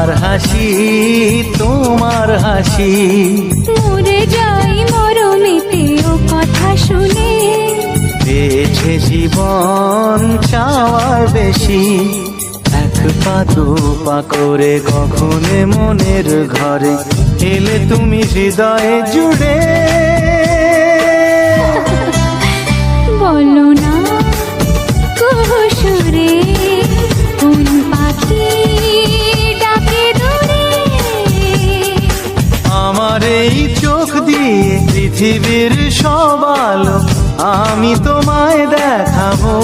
আমার হাসি তোমার হাসি। মরে যাই মরমেতে ও কথা শুনে, পেয়েছে জীবন চাওয়ার বেশি। এক পা দু পা করে কখনো মনের ঘরে এলে তুমি হৃদয়ে জুড়ে। বলো না কুহুসুরে কোন পাখি ডাকে দূরে। আমার এই চোখ দিয়ে পৃথিবীর সব আলো আমি তোমায় দেখাবো।